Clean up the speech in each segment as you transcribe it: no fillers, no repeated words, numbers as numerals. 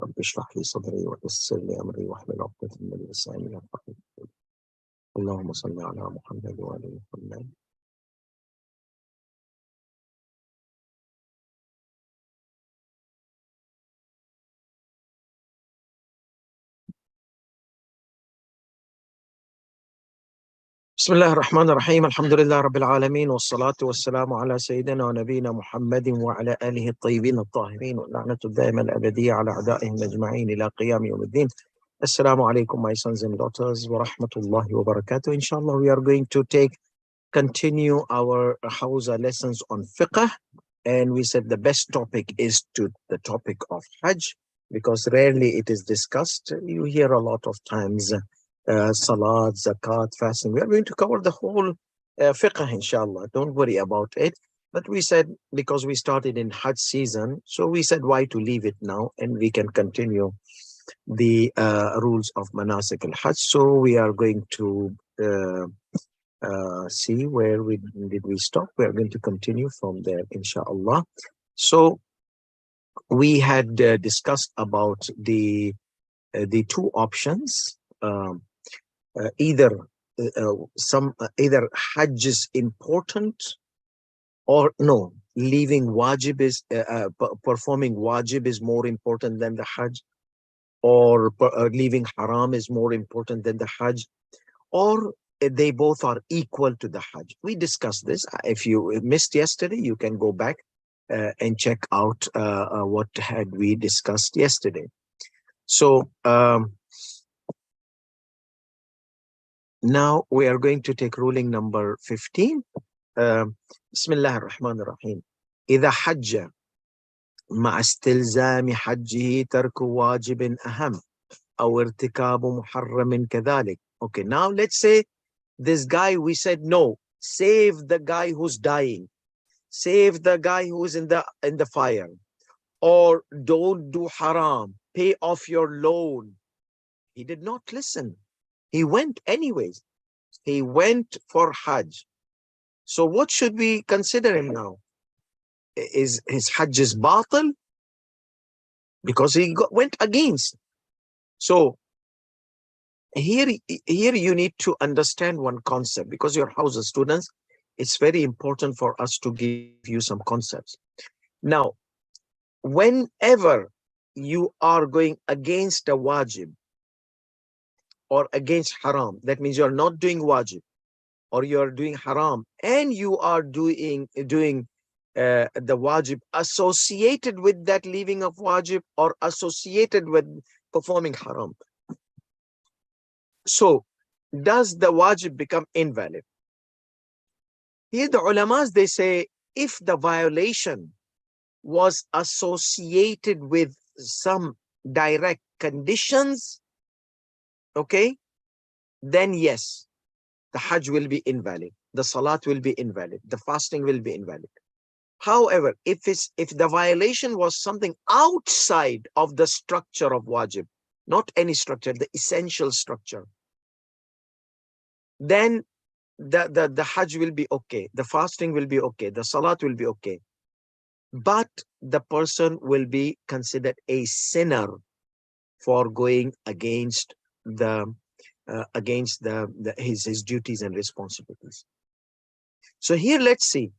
رب اشرح لي صدري ويسر لي أمري واحلل عقدة من لساني يفقهوا قولي. اللهم صل على محمد وآل محمد. بسم الله الرحمن الرحيم. الحمد لله رب العالمين، والصلاة والسلام على سيدنا ونبينا محمد وعلى آله الطيبين الطاهرين، واللعنة الدائمة الأبدية على أعدائهم أجمعين إلى قيام يوم الدين. Assalamu alaikum, my sons and daughters, wa rahmatullahi wa barakatuh. Inshallah, we are going to continue our HAJJ lessons on fiqh. And we said the best topic is the topic of Hajj, because rarely it is discussed. You hear a lot of times salat, zakat, fasting. We are going to cover the whole fiqh, inshallah. Don't worry about it. But we said, because we started in Hajj season, so we said, why to leave it now? And we can continue the rules of Manasik al-Hajj. So we are going to see where did we stop. We are going to continue from there, inshallah. So we had discussed about the two options. Either Hajj is important, or no, leaving wajib is performing wajib is more important than the Hajj, or leaving haram is more important than the Hajj, or they both are equal to the Hajj. We discussed this. If you missed yesterday, you can go back and check out what had we discussed yesterday. So now we are going to take ruling number 15. Bismillah ar-Rahman ar-Rahim. إذا حج مع استلزام حجه ترك واجب أهم أو ارتكاب محرم كذلك. Okay, now let's say this guy, we said, no, save the guy who's dying, save the guy who's in the fire, or don't do haram, pay off your loan. He did not listen. He went anyways. He went for Hajj. So what should we consider him now? Is his Hajj is batil? Because he went against. So here you need to understand one concept, because you're HAJJ students. It's very important for us to give you some concepts. Now, whenever you are going against a wajib or against haram, that means you're not doing wajib, or you're doing haram, and you are doing the wajib associated with that leaving of wajib, or associated with performing haram. So does the wajib become invalid? Here the ulamas, they say, if the violation was associated with some direct conditions, okay, then yes, the Hajj will be invalid, the salat will be invalid, the fasting will be invalid. However, if the violation was something outside of the structure of wajib, not any structure, the essential structure, then the Hajj will be okay, the fasting will be okay, the salat will be okay. But the person will be considered a sinner for going against his duties and responsibilities. So here, let's see.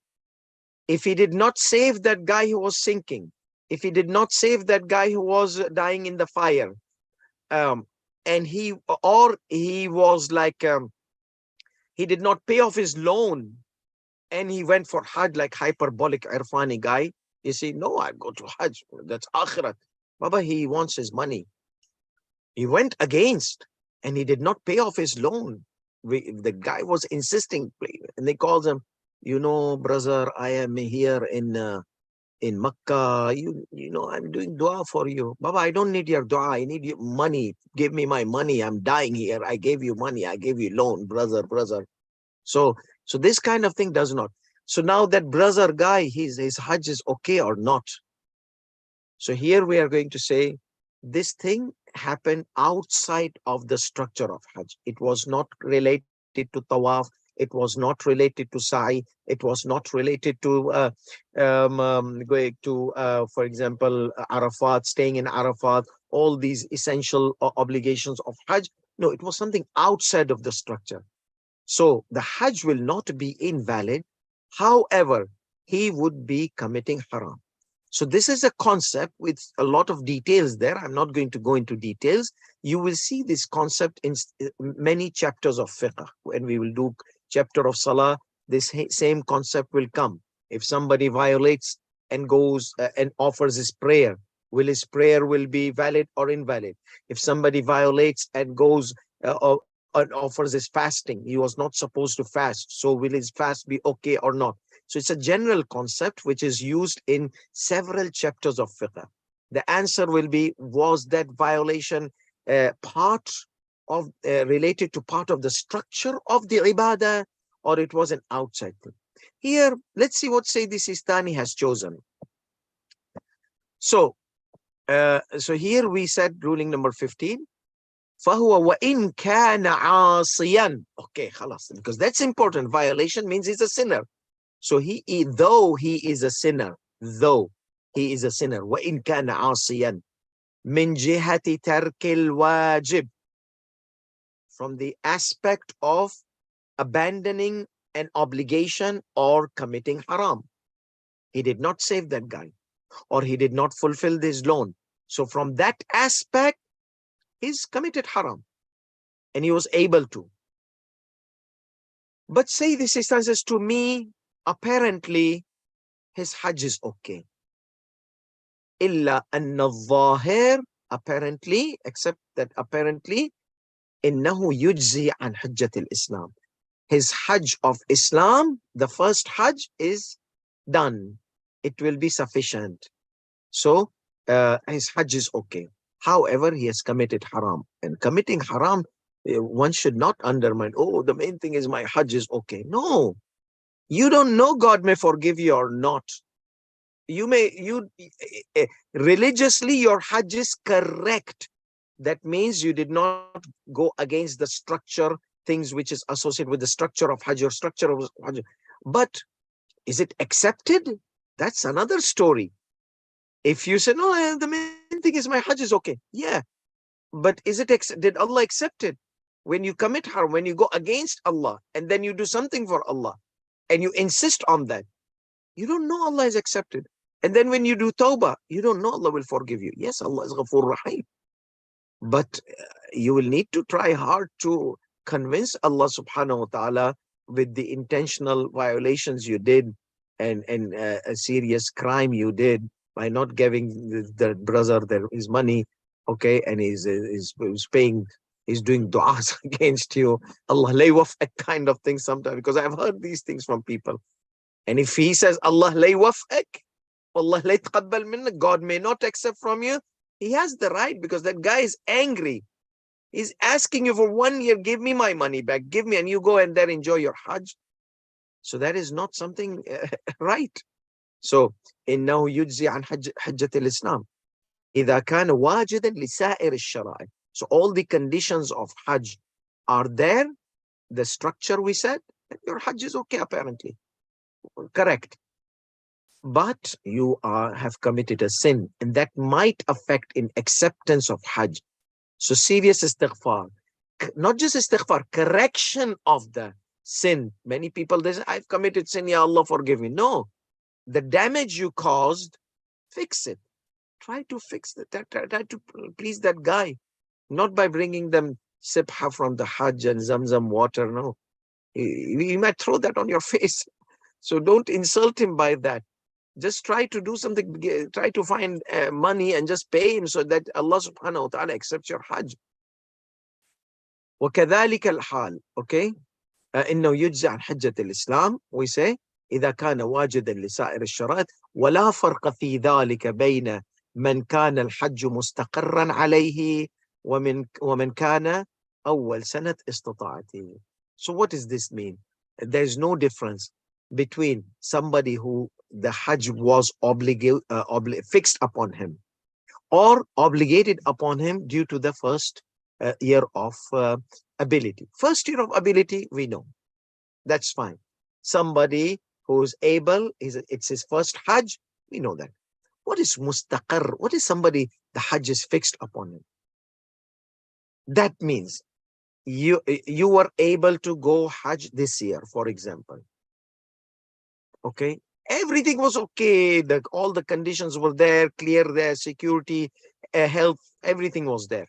If he did not save that guy who was sinking, if he did not save that guy who was dying in the fire, and he was like, he did not pay off his loan, and he went for Hajj, like hyperbolic Irfani guy, you see, no, I go to Hajj, that's akhirat. Baba, he wants his money. He went against, and he did not pay off his loan. The guy was insisting, and they called him, you know, brother, I am here in Makkah, you know, I'm doing dua for you. Baba, I don't need your dua, I need your money. Give me my money, I'm dying here. I gave you money, I gave you loan, brother. So this kind of thing does not. So now that brother guy, his Hajj is okay or not? So here we are going to say, this thing happened outside of the structure of Hajj. It was not related to Tawaf. It was not related to Sa'i. It was not related to going to, for example, Arafat, staying in Arafat, all these essential obligations of Hajj. No, it was something outside of the structure. So the Hajj will not be invalid. However, he would be committing haram. So this is a concept with a lot of details there. I'm not going to go into details. You will see this concept in many chapters of fiqh. When we will do chapter of salah, this same concept will come. If somebody violates and goes and offers his prayer, will his prayer will be valid or invalid? If somebody violates and goes and offers his fasting, he was not supposed to fast. So will his fast be okay or not? So it's a general concept which is used in several chapters of fiqh. The answer will be, was that violation part of related to part of the structure of the ibadah, or it was an outside thing? Here, let's see what Sayyidi Sistani has chosen. So here we said ruling number 15. فهو وإن كان عاصيا. Okay, خلاص, because that's important. Violation means he's a sinner. So though he is a sinner, وإن كان عاصيا من جهة ترك الواجب, from the aspect of abandoning an obligation or committing haram. He did not save that guy, or he did not fulfill this loan. So from that aspect, he's committed haram, and he was able to. But say this instance says, to me, apparently, his Hajj is okay. Illa anna al-zahir, apparently, except that apparently, innahu yujzi an hajjat al-Islam. His Hajj of Islam, the first Hajj, is done. It will be sufficient. So his Hajj is okay. However, he has committed haram. And committing haram, one should not undermine, oh, the main thing is my Hajj is okay. No, you don't know God may forgive you or not. Religiously, your Hajj is correct. That means you did not go against the structure, things which is associated with the structure of Hajj or structure of Hajj. But is it accepted? That's another story. If you say, no, the main thing is my Hajj is okay. Yeah. But did Allah accept it? When you commit haram, when you go against Allah, and then you do something for Allah, and you insist on that, you don't know Allah is accepted. And then when you do tawbah, you don't know Allah will forgive you. Yes, Allah is Ghafoor Rahim. But you will need to try hard to convince Allah subhanahu wa ta'ala with the intentional violations you did, and a serious crime you did by not giving the brother his money, okay, and he's paying, he's doing du'as against you. Allah lay waf'ak kind of thing sometimes, because I've heard these things from people. And if he says, Allah lay waf'ak, Allah lay taqabbal minna, God may not accept from you, he has the right, because that guy is angry. He's asking you for 1 year, give me my money back, give me, and you go and then enjoy your Hajj. So that is not something right. So, إنه يجزي عن حجة الإسلام إذا كان واجدا لسائر الشرائع. So all the conditions of Hajj are there, the structure we said, and your Hajj is okay apparently. Correct. But you have committed a sin, and that might affect in acceptance of Hajj. So serious istighfar, not just istighfar, correction of the sin. Many people, they say, I've committed sin, Ya Allah forgive me. No, the damage you caused, fix it. Try to fix it. Try to please that guy, not by bringing them sibha from the Hajj and Zamzam water. No, he might throw that on your face. So don't insult him by that. Just try to do something, try to find money and just pay him so that Allah subhanahu wa ta'ala accepts your Hajj. وكذلك الحال, okay? إنه يجزي عن حجة الإسلام, we say, إذا كان واجدا لسائر الشرائط ولا فرق في ذلك بين من كان الحج مستقرا عليه ومن كان أول سنة استطاعته. So what does this mean? There's no difference between somebody who the Hajj was fixed upon him, or obligated upon him due to the first year of ability. First year of ability, we know. That's fine. Somebody who is able, it's his first Hajj, we know that. What is mustaqar? What is somebody, the Hajj is fixed upon him? That means you were able to go Hajj this year, for example. Okay. Everything was okay. All the conditions were there, clear there, security, health, everything was there.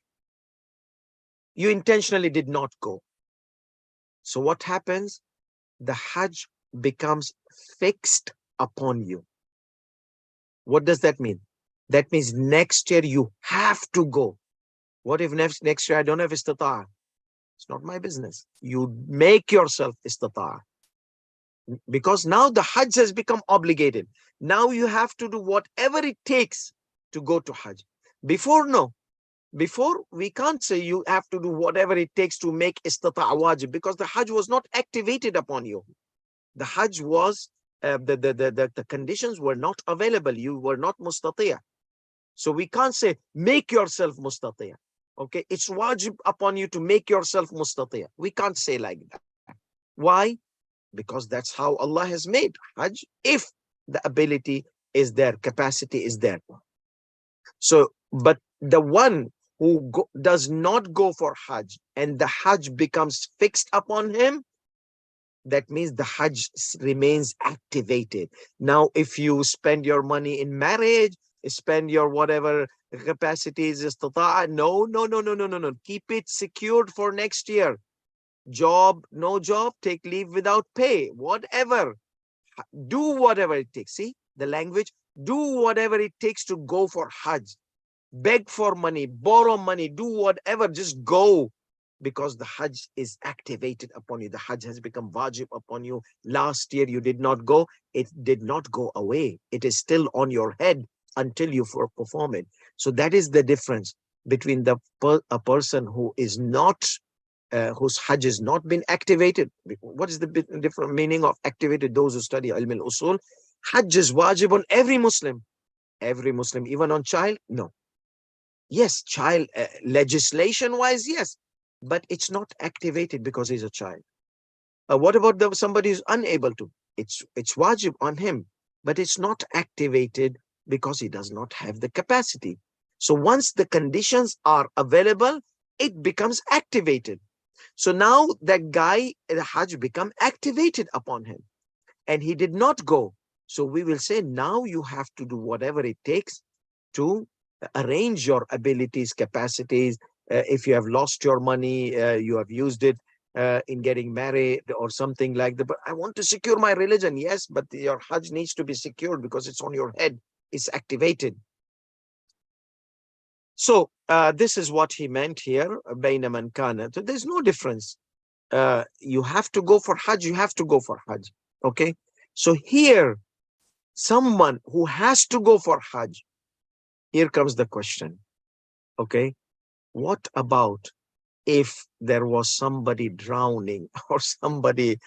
You intentionally did not go. So what happens? The Hajj becomes fixed upon you. What does that mean? That means next year you have to go. What if next year I don't have istita'a? It's not my business. You make yourself istita'a. Because now the Hajj has become obligated. Now you have to do whatever it takes to go to Hajj. Before, no. Before, we can't say you have to do whatever it takes to make istita'a wajib, because the Hajj was not activated upon you. The Hajj was, the conditions were not available. You were not mustati'a. So we can't say, make yourself mustati'a. Okay, it's wajib upon you to make yourself mustati'a. We can't say like that. Why? Because that's how Allah has made Hajj, if the ability is there, capacity is there. So, but the one who does not go for Hajj and the Hajj becomes fixed upon him, that means the Hajj remains activated. Now, if you spend your money in marriage, spend your whatever capacities, istita'a, no. Keep it secured for next year. Job, no job, take leave without pay, whatever. Do whatever it takes. See the language? Do whatever it takes to go for Hajj. Beg for money, borrow money, do whatever, just go. Because the Hajj is activated upon you. The Hajj has become wajib upon you. Last year you did not go. It did not go away. It is still on your head until you perform it. So that is the difference between a person who is not, whose Hajj has not been activated. What is the different meaning of activated? Those who study Ilm al-Usul, Hajj is wajib on every Muslim. Every Muslim, even on child? No. Yes, child, legislation-wise, yes. But it's not activated because he's a child. What about somebody who's unable to? It's wajib on him, but it's not activated because he does not have the capacity. So once the conditions are available, it becomes activated. So now that guy, the Hajj become activated upon him and he did not go. So we will say, now you have to do whatever it takes to arrange your abilities, capacities. If you have lost your money, you have used it in getting married or something like that. But I want to secure my religion. Yes, but your Hajj needs to be secured because it's on your head. It's activated. So this is what he meant here. Baina man kana. So there's no difference. You have to go for Hajj. You have to go for Hajj. Okay. So here, someone who has to go for Hajj, here comes the question. Okay. What about if there was somebody drowning or somebody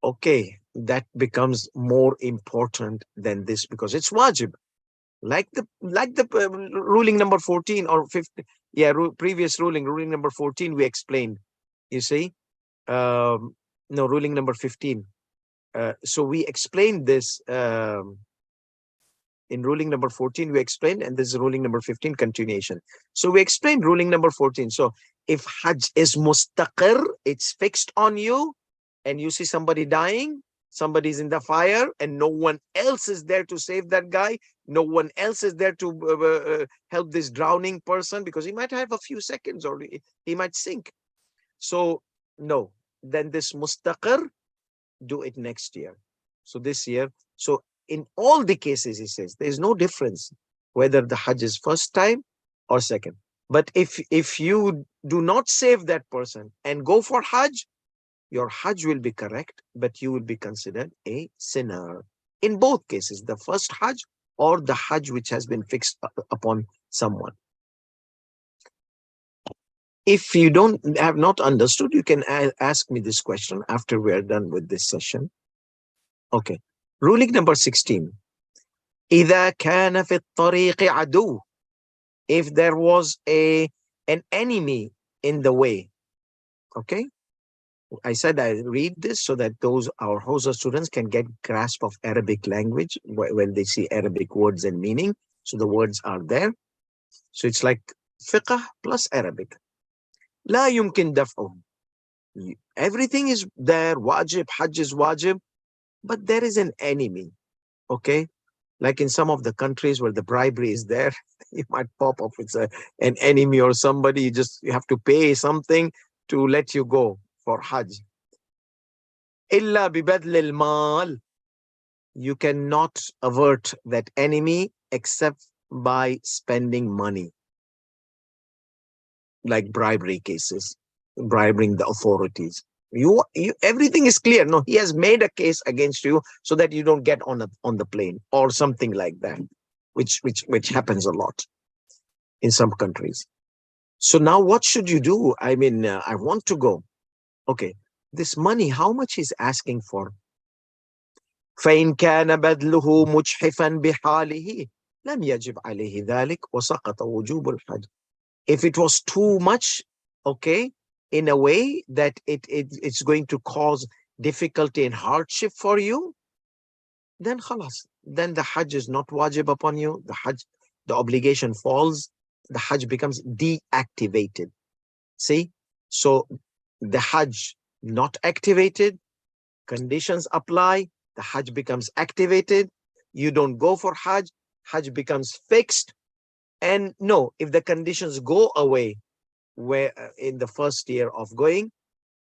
okay, that becomes more important than this because it's wajib. Like the ruling number 14 or 15, yeah, previous ruling number 14 we explained. You see, no, ruling number 15. So we explained this. In ruling number 14, we explained, and this is ruling number 15 continuation. So we explained ruling number 14. So if Hajj is mustaqir, it's fixed on you, and you see somebody dying, somebody's in the fire, and no one else is there to save that guy, no one else is there to help this drowning person, because he might have a few seconds or he might sink. So no, then this mustaqir, do it next year. So this year, so in all the cases, he says, there's no difference whether the Hajj is first time or second. But if you do not save that person and go for Hajj, your Hajj will be correct, but you will be considered a sinner. In both cases, the first Hajj or the Hajj which has been fixed upon someone. If you have not understood, you can ask me this question after we are done with this session. Okay. Ruling number 16. إذا كان في الطريق عدو. If there was an enemy in the way. Okay. I said I read this so that those our Hausa students can get grasp of Arabic language when they see Arabic words and meaning. So the words are there. So it's like fiqh plus Arabic. لا يمكن دفعه. Everything is there. Wajib, Hajj is wajib, but there is an enemy. Okay, like in some of the countries where the bribery is there, you might pop up with an enemy or somebody. You have to pay something to let you go for Hajj. Illa bibadl al-mal. You cannot avert that enemy except by spending money, like bribery cases, bribing the authorities. Everything is clear. No, he has made a case against you so that you don't get on the plane or something like that, which happens a lot in some countries. So now what should you do? I mean, I want to go. Okay, this money, how much is asking for? فإن كان بذله مجحفا بحاله لم يجب عليه ذلك وسقط وجوب الحج. If it was too much, okay, in a way that it's going to cause difficulty and hardship for you, then khalas, then the Hajj is not wajib upon you. The obligation falls. The Hajj becomes deactivated. See, so the Hajj not activated, conditions apply, the Hajj becomes activated. You don't go for Hajj, Hajj becomes fixed. And no, if the conditions go away where in the first year of going,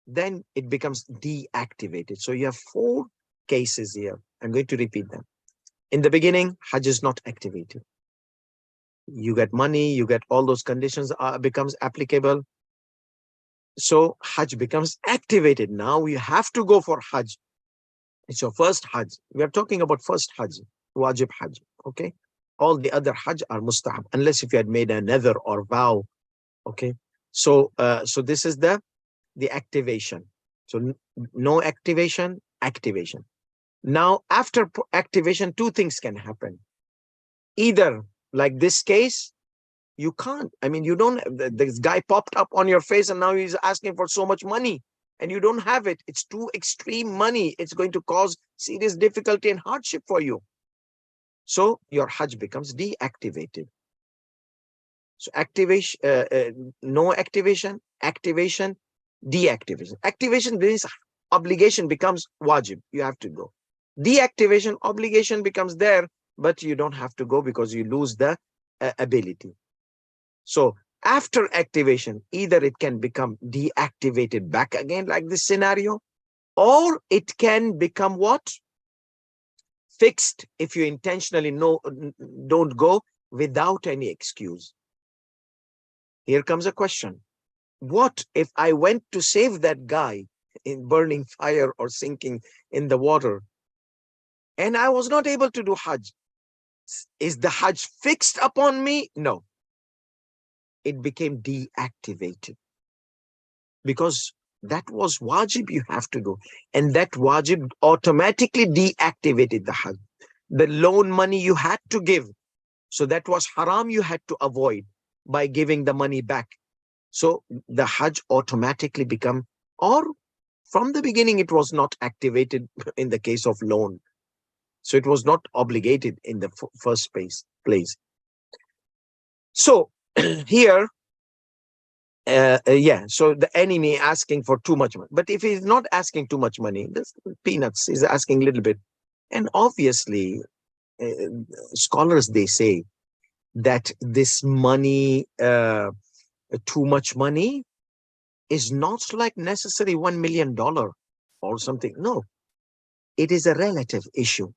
then it becomes deactivated. So you have 4 cases here. I'm going to repeat them. In the beginning, Hajj is not activated. You get money, you get all those conditions becomes applicable. So Hajj becomes activated. Now you have to go for Hajj. It's your first Hajj. We are talking about first Hajj, wajib Hajj. Okay. All the other Hajj are mustahab, unless if you had made a nether or vow. Okay. So this is the activation. So no activation, activation. Now after activation, 2 things can happen. Either like this case, you can't. I mean, you don't. This guy popped up on your face, and now he's asking for so much money, and you don't have it. It's too extreme money. It's going to cause serious difficulty and hardship for you. So your Hajj becomes deactivated. So activation, no activation, activation, deactivation. Activation means obligation becomes wajib. You have to go. Deactivation, obligation becomes there, but you don't have to go because you lose the ability. So after activation, either it can become deactivated back again like this scenario, or it can become what? Fixed if you intentionally don't go without any excuse. Here comes a question. What if I went to save that guy in burning fire or sinking in the water, and I was not able to do Hajj? Is the Hajj fixed upon me? No. It became deactivated because that was wajib, you have to do, and that wajib automatically deactivated the Hajj. The loan money you had to give, so that was haram, you had to avoid by giving the money back. So the Hajj automatically become, or from the beginning it was not activated in the case of loan, so it was not obligated in the first place. So here, so the enemy asking for too much money. But if he's not asking too much money, this peanuts, he's asking a little bit. And obviously, scholars, they say that this money, too much money, is not like necessarily $1 million or something. No, it is a relative issue.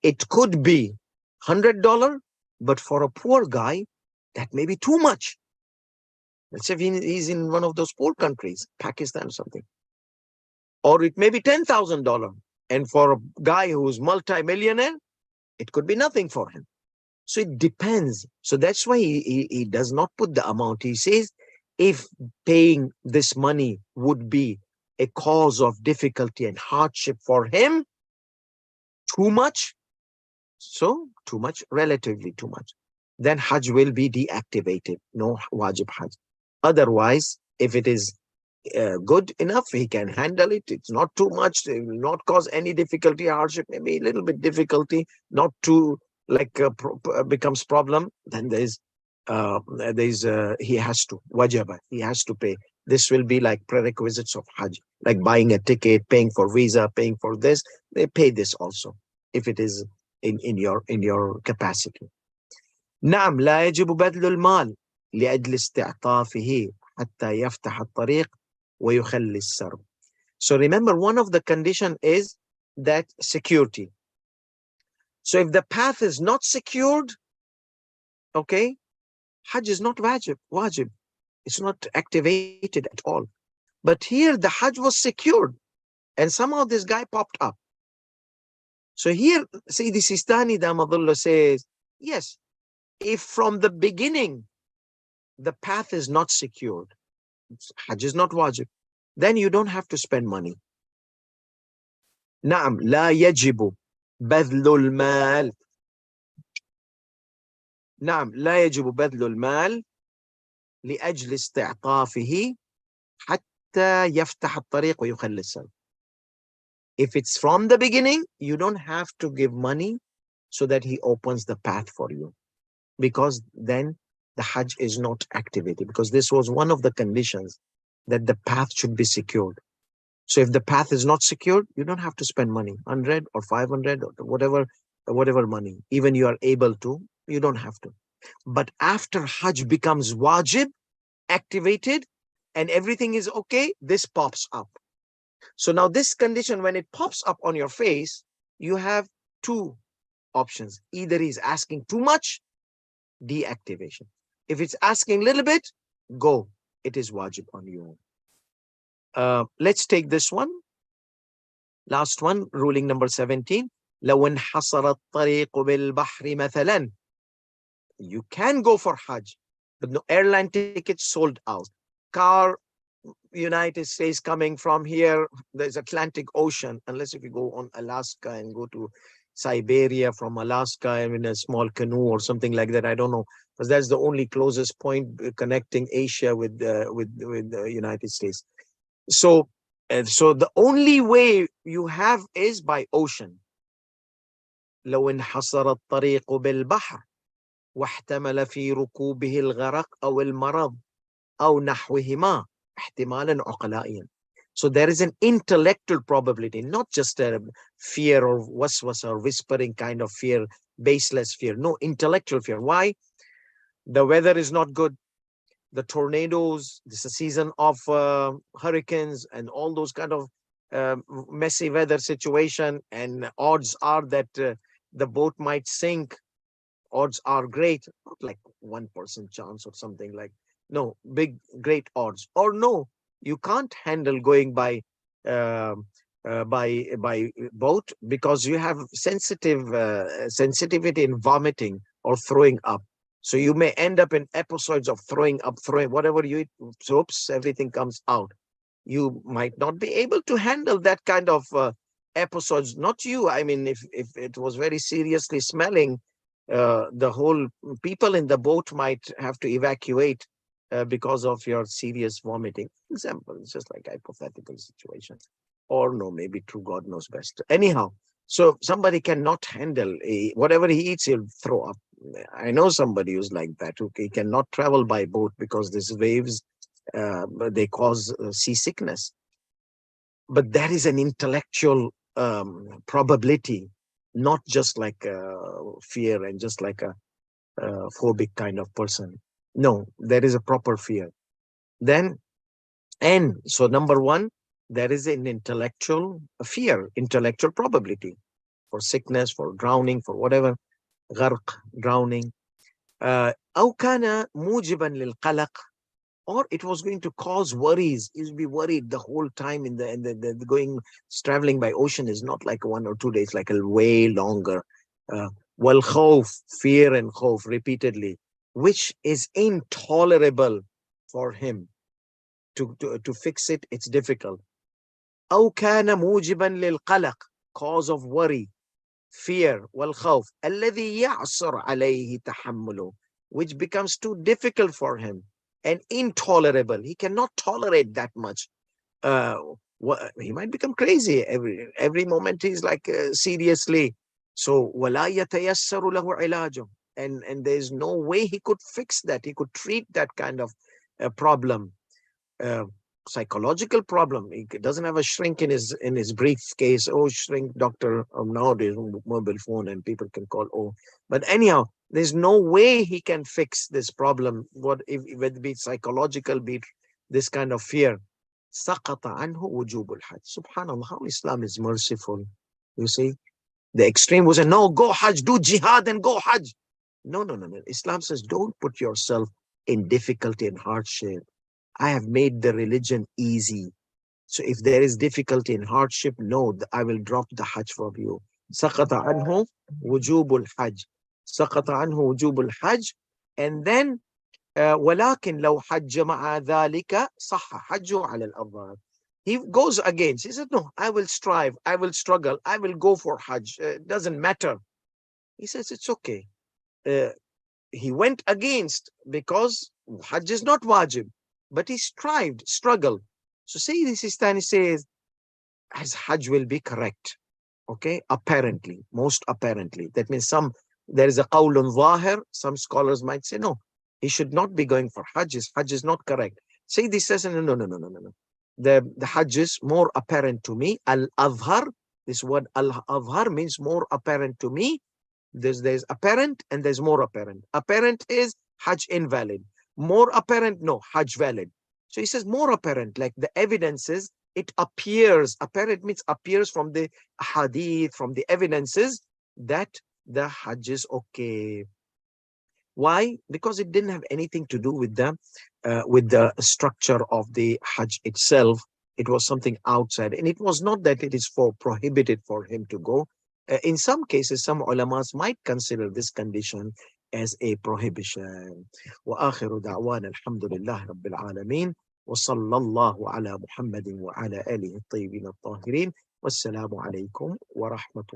It could be $100, but for a poor guy, that may be too much. Let's say he's in one of those poor countries, Pakistan or something. Or it may be $10,000. And for a guy who's multi-millionaire, it could be nothing for him. So it depends. So that's why he does not put the amount. He says, if paying this money would be a cause of difficulty and hardship for him, too much, so too much, relatively too much, then Hajj will be deactivated. No wajib Hajj. Otherwise, if it is good enough, he can handle it. It's not too much, it will not cause any difficulty, hardship, maybe a little bit difficulty, not too like becomes problem. Then he has to wajaba, he has to pay. This will be like prerequisites of Hajj, like buying a ticket, paying for visa, paying for this. They pay this also if it is in your capacity. نعم لا يجب بذل المال لأجل استعطافه حتى يفتح الطريق ويخلي السرب. So remember, one of the condition is that security. So if the path is not secured, okay, Hajj is not wajib. It's not activated at all. But here the Hajj was secured and somehow this guy popped up. So here, see, the Sistani Damadullah says, yes, if from the beginning the path is not secured, Hajj is not wajib, then you don't have to spend money. نعم لا يجب بذل المال. نعم لا يجب بذل المال لأجل استعطافه حتى يفتح الطريق ويخلي السبيل. If it's from the beginning, you don't have to give money so that he opens the path for you, because then the Hajj is not activated, because this was one of the conditions, that the path should be secured. So if the path is not secured, you don't have to spend money, 100 or 500 or whatever money, even you are able to, you don't have to. But after Hajj becomes wajib, activated, and everything is okay, this pops up. So now this condition, when it pops up on your face, you have two options. Either he's asking too much, deactivation. If it's asking a little bit, go. It is wajib on you. Let's take this one. Last one, ruling number 17. لو انحصر الطريق بالبحر مثلا. You can go for Hajj, but no airline tickets sold out. Car, United States coming from here, there's Atlantic Ocean, unless if you go on Alaska and go to Siberia from Alaska in a small canoe or something like that. I don't know, because that's the only closest point connecting Asia with the United States. So the only way you have is by ocean. لو انحصر الطريق بالبحر واحتمل في ركوبه الغرق أو المرض أو نحوهما احتمالا عقلائيا. So there is an intellectual probability, not just a fear or waswas or whispering kind of fear, baseless fear. No, intellectual fear. Why? The weather is not good. The tornadoes, this is a season of hurricanes and all those kind of messy weather situation, and odds are that the boat might sink. Odds are great, not like 1% chance or something like, no, big, great odds. Or no, you can't handle going by boat, because you have sensitivity in vomiting or throwing up. So you may end up in episodes of throwing up, whatever you eat, soups, everything comes out. You might not be able to handle that kind of episodes. Not you. I mean, if it was very seriously smelling, the whole people in the boat might have to evacuate because of your serious vomiting. Example, it's just like hypothetical situation. Or no, maybe true, God knows best. Anyhow, so somebody cannot handle whatever he eats, he'll throw up. I know somebody who's like that, who he cannot travel by boat because these waves, they cause seasickness. But that is an intellectual probability, not just like fear and just like a phobic kind of person. No, there is a proper fear. Then, and so number one, there is an intellectual fear, intellectual probability for sickness, for drowning, for whatever, غرق, drowning. أو كان موجبا للقلق, or it was going to cause worries. You'll be worried the whole time in the going, traveling by ocean is not like 1 or 2 days, like a way longer. والخوف, fear and khawf repeatedly, which is intolerable for him. To fix it, it's difficult. أو كان موجبا للقلق, cause of worry, fear, والخوف الذي يعصر عليه تحمله, which becomes too difficult for him. and intolerable. He cannot tolerate that much. He might become crazy every moment. He's like, seriously. So وَلَا يَتَيَسَّرُ لَهُ عِلَاجٌ. And there's no way he could fix that. He could treat that kind of problem. Uh, Psychological problem. He doesn't have a shrink in his briefcase. Oh, shrink doctor. Nowadays, mobile phone, and people can call. Oh, but anyhow, there's no way he can fix this problem. What if whether it be psychological, be it this kind of fear. سقط عنه وجوب الحج. Subhanallah, how Islam is merciful. You see, the extreme was a no, go Hajj, do jihad and go Hajj. No, no, no, no. Islam says don't put yourself in difficulty and hardship. I have made the religion easy. So if there is difficulty and hardship, no, I will drop the Hajj for you. سقط عنه وجوب الحج. سقط عنه وجوب الحج. And then ولكن لو حج مع ذلك صح حجه على الأظهر. He goes against. He said, no, I will strive, I will struggle, I will go for Hajj. It doesn't matter. He says, it's okay. He went against because Hajj is not wajib, but he struggled. So say this Sistani says, his Hajj will be correct. Okay, apparently, most apparently. That means there is a qawlun zahir. Some scholars might say, no, he should not be going for Hajj. His Hajj is not correct. Say this says, no, no, no, no, no, no. The Hajj is more apparent to me. Al-Azhar, this word Al-Azhar means more apparent to me. There's apparent and there's more apparent. Apparent is Hajj invalid. More apparent, no, Hajj valid. So he says more apparent, like the evidences, it appears. Apparent means appears from the hadith, from the evidences that the Hajj is okay. Why? Because it didn't have anything to do with the structure of the Hajj itself. It was something outside, and it was not that it is prohibited for him to go. In some cases, some ulamas might consider this condition as a prohibition. وآخر دعوانا الحمد لله رب العالمين وصلى الله على محمد وعلى آله الطيبين الطاهرين والسلام عليكم ورحمة الله.